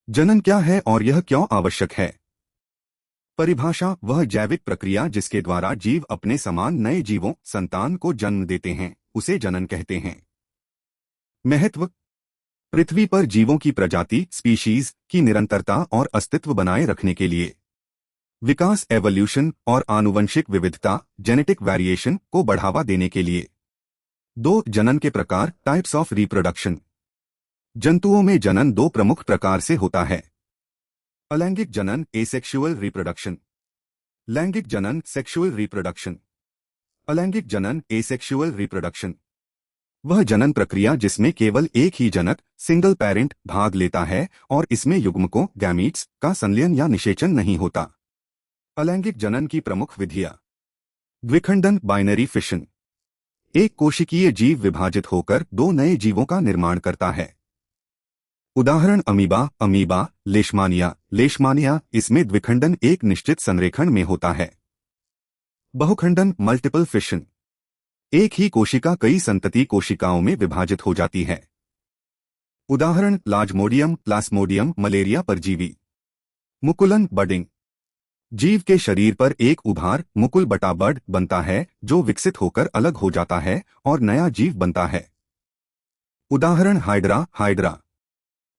जनन क्या है और यह क्यों आवश्यक है? परिभाषा: वह जैविक प्रक्रिया जिसके द्वारा जीव अपने समान नए जीवों संतान को जन्म देते हैं, उसे जनन कहते हैं। महत्व: पृथ्वी पर जीवों की प्रजाति स्पीशीज की निरंतरता और अस्तित्व बनाए रखने के लिए। विकास एवोल्यूशन और आनुवंशिक विविधता जेनेटिक वेरिएशन को बढ़ावा देने के लिए। दो जनन के प्रकार टाइप्स ऑफ रिप्रोडक्शन। जंतुओं में जनन दो प्रमुख प्रकार से होता है। अलैंगिक जनन एसेक्सुअल रिप्रोडक्शन। लैंगिक जनन सेक्सुअल रिप्रोडक्शन। अलैंगिक जनन एसेक्सुअल रिप्रोडक्शन वह जनन प्रक्रिया जिसमें केवल एक ही जनक सिंगल पेरेंट भाग लेता है और इसमें युग्मकों गैमीट्स का संलयन या निषेचन नहीं होता। अलैंगिक जनन की प्रमुख विधियां: द्विखंडन बाइनरी फिशन। एक कोशिकीय जीव विभाजित होकर दो नए जीवों का निर्माण करता है। उदाहरण अमीबा अमीबा लेशमानिया लेशमानिया। इसमें द्विखंडन एक निश्चित संरेखण में होता है। बहुखंडन मल्टीपल फिशन। एक ही कोशिका कई संतति कोशिकाओं में विभाजित हो जाती है। उदाहरण प्लाज्मोडियम प्लास्मोडियम मलेरिया परजीवी। मुकुलन बडिंग। जीव के शरीर पर एक उभार मुकुल बटा बड बनता है जो विकसित होकर अलग हो जाता है और नया जीव बनता है। उदाहरण हाइड्रा हाइड्रा।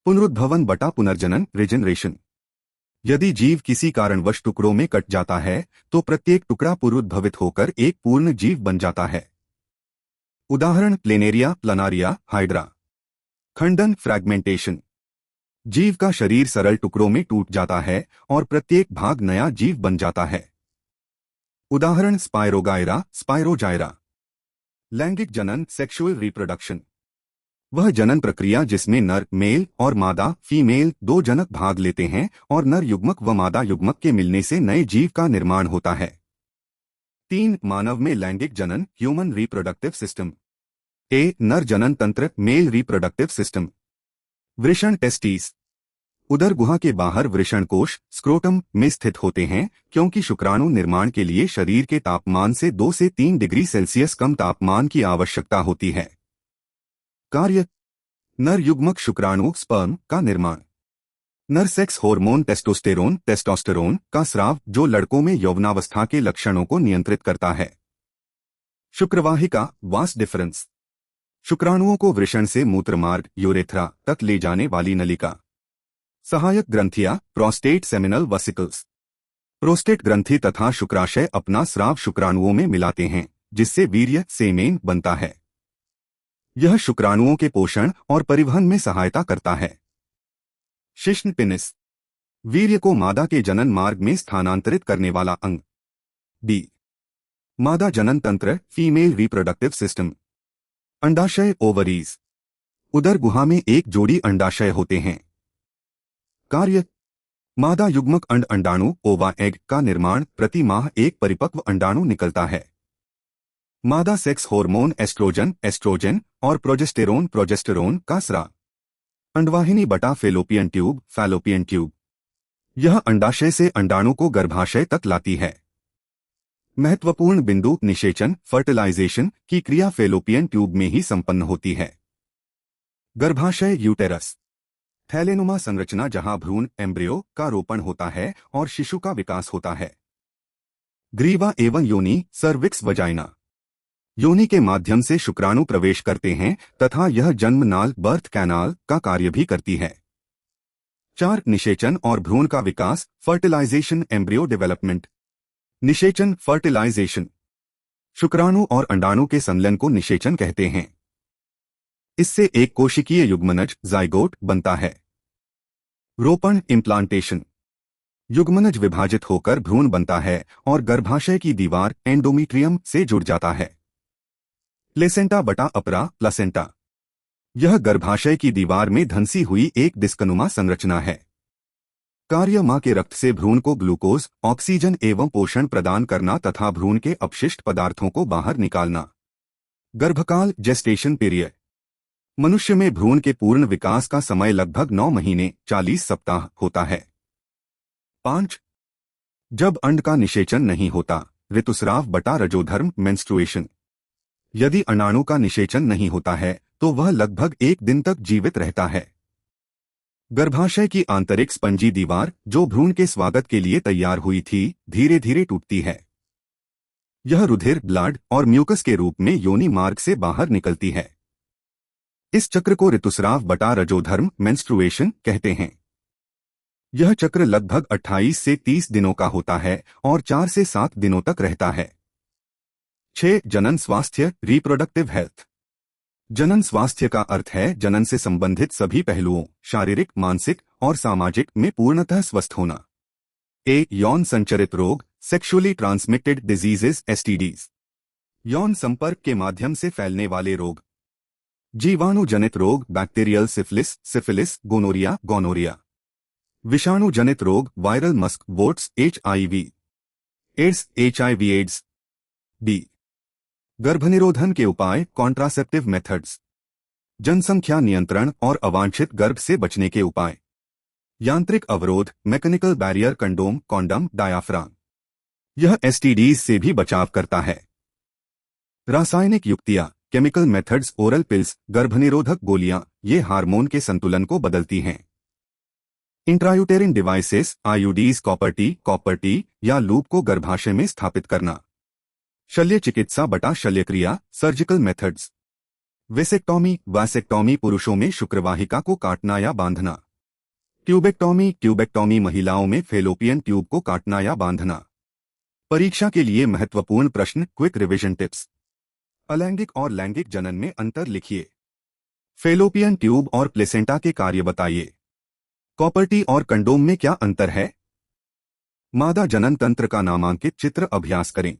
पुनरुद्भवन बटा पुनर्जनन रिजनरेशन। यदि जीव किसी कारणवश टुकड़ों में कट जाता है तो प्रत्येक टुकड़ा पुनरुद्भवित होकर एक पूर्ण जीव बन जाता है। उदाहरण प्लेनेरिया प्लानारिया हाइड्रा। खंडन फ्रैगमेंटेशन। जीव का शरीर सरल टुकड़ों में टूट जाता है और प्रत्येक भाग नया जीव बन जाता है। उदाहरण स्पाइरोगायरा स्पाइरोजायरा। लैंगिक जनन सेक्सुअल रिप्रोडक्शन वह जनन प्रक्रिया जिसमें नर मेल और मादा फीमेल दो जनक भाग लेते हैं और नर युग्मक व मादा युग्मक के मिलने से नए जीव का निर्माण होता है। 3 मानव में लैंगिक जनन ह्यूमन रिप्रोडक्टिव सिस्टम। ए नर जनन तंत्र मेल रिप्रोडक्टिव सिस्टम। वृषण टेस्टिस। उदर गुहा के बाहर वृषण कोश स्क्रोटम में स्थित होते हैं क्योंकि शुक्राणु निर्माण के लिए शरीर के तापमान से 2 से 3 डिग्री सेल्सियस कम तापमान की आवश्यकता होती है। कार्य: नर युग्मक शुक्राणु स्पर्म का निर्माण। नर सेक्स हार्मोन टेस्टोस्टेरोन का स्राव जो लड़कों में यौवनावस्था के लक्षणों को नियंत्रित करता है। शुक्रवाहिका वास डिफरेंस। शुक्राणुओं को वृषण से मूत्रमार्ग यूरेथ्रा तक ले जाने वाली नलिका। सहायक ग्रंथियां प्रोस्टेट सेमिनल वेसिकल्स। प्रोस्टेट ग्रंथि तथा शुक्राशय अपना स्राव शुक्राणुओं में मिलाते हैं जिससे वीर्य सेमेन बनता है। यह शुक्राणुओं के पोषण और परिवहन में सहायता करता है। शिश्न पेनिस। वीर्य को मादा के जनन मार्ग में स्थानांतरित करने वाला अंग। बी मादा जनन तंत्र फीमेल रिप्रोडक्टिव सिस्टम। अंडाशय ओवरीज। उदर गुहा में एक जोड़ी अंडाशय होते हैं। कार्य: मादा युग्मक अंडाणु ओवा एग का निर्माण प्रति माह एक परिपक्व अंडाणु निकलता है। मादा सेक्स हार्मोन एस्ट्रोजन और प्रोजेस्टेरोन का स्राव। अंडवाहिनी बटा फैलोपियन ट्यूब। यह अंडाशय से अंडाणु को गर्भाशय तक लाती है। महत्वपूर्ण बिंदु निषेचन फर्टिलाइजेशन की क्रिया फैलोपियन ट्यूब में ही संपन्न होती है। गर्भाशय यूटेरस। थैलेनुमा संरचना जहां भ्रूण एम्ब्रियो का रोपण होता है और शिशु का विकास होता है। ग्रीवा एवं योनि सर्विक्स वजाइना। योनि के माध्यम से शुक्राणु प्रवेश करते हैं तथा यह जन्मनाल बर्थ कैनाल का कार्य भी करती है। 4 निषेचन और भ्रूण का विकास फर्टिलाइजेशन एम्ब्रियो डेवलपमेंट। निषेचन फर्टिलाइजेशन। शुक्राणु और अंडाणु के संलयन को निषेचन कहते हैं। इससे एक कोशिकीय युग्मनज जाइगोट बनता है। रोपण इम्प्लांटेशन। युग्मनज विभाजित होकर भ्रूण बनता है और गर्भाशय की दीवार एंडोमीट्रियम से जुड़ जाता है। प्लेसेंटा बटा अपरा प्लासेंटा। यह गर्भाशय की दीवार में धंसी हुई एक डिस्कनुमा संरचना है। कार्य: मां के रक्त से भ्रूण को ग्लूकोज ऑक्सीजन एवं पोषण प्रदान करना तथा भ्रूण के अपशिष्ट पदार्थों को बाहर निकालना। गर्भकाल जेस्टेशन पीरियड। मनुष्य में भ्रूण के पूर्ण विकास का समय लगभग 9 महीने 40 सप्ताह होता है। 5 जब अंड का निषेचन नहीं होता ऋतुस्राव बटा रजोधर्म मेंस्ट्रुएशन। यदि अंडाणु का निषेचन नहीं होता है तो वह लगभग 1 दिन तक जीवित रहता है। गर्भाशय की आंतरिक स्पंजी दीवार जो भ्रूण के स्वागत के लिए तैयार हुई थी, धीरे धीरे टूटती है। यह रुधिर, ब्लड और म्यूकस के रूप में योनि मार्ग से बाहर निकलती है। इस चक्र को ऋतुस्राव बटा रजोधर्म मेंस्ट्रुएशन कहते हैं। यह चक्र लगभग 28 से 30 दिनों का होता है और 4 से 7 दिनों तक रहता है। 6. जनन स्वास्थ्य, रिप्रोडक्टिव हेल्थ। जनन स्वास्थ्य का अर्थ है जनन से संबंधित सभी पहलुओं, शारीरिक, मानसिक और सामाजिक में पूर्णतः स्वस्थ होना। ए. यौन संचरित रोग, सेक्सुअली ट्रांसमिटेड डिजीजेस एसटीडीज। यौन संपर्क के माध्यम से फैलने वाले रोग। जीवाणु जनित रोग, बैक्टीरियल सिफिलिस, सिफिलिस, गोनोरिया। विषाणु जनित रोग, वायरल मस्क warts, HIV, AIDS, HIV AIDS. B. गर्भनिरोधन के उपाय, कॉन्ट्रासेप्टिव मेथड्स। जनसंख्या नियंत्रण और अवांछित गर्भ से बचने के उपाय। यांत्रिक अवरोध, mechanical barrier, condom, condom, diaphragm. यह STDs से भी बचाव करता है। रासायनिक युक्तियां, केमिकल मेथड्स, ओरल पिल्स, गर्भनिरोधक गोलियां, ये हार्मोन के संतुलन को बदलती हैं। Intrauterine devices, IUDs, copper T या लूप को गर्भाशय में स्थापित करना। शल्य चिकित्सा बटा शल्यक्रिया, सर्जिकल मेथड्स। वासेक्टॉमी पुरुषों में शुक्रवाहिका को काटना या बांधना। ट्यूबेक्टॉमी महिलाओं में फेलोपियन ट्यूब को काटना या बांधना। परीक्षा के लिए महत्वपूर्ण प्रश्न, क्विक रिवीजन टिप्स। अलैंगिक और लैंगिक जनन में अंतर लिखिए। फेलोपियन ट्यूब और प्लेसेंटा के कार्य बताइए। कॉपर टी और कंडोम में क्या अंतर है? मादा जनन तंत्र का नामांकित चित्र अभ्यास करें।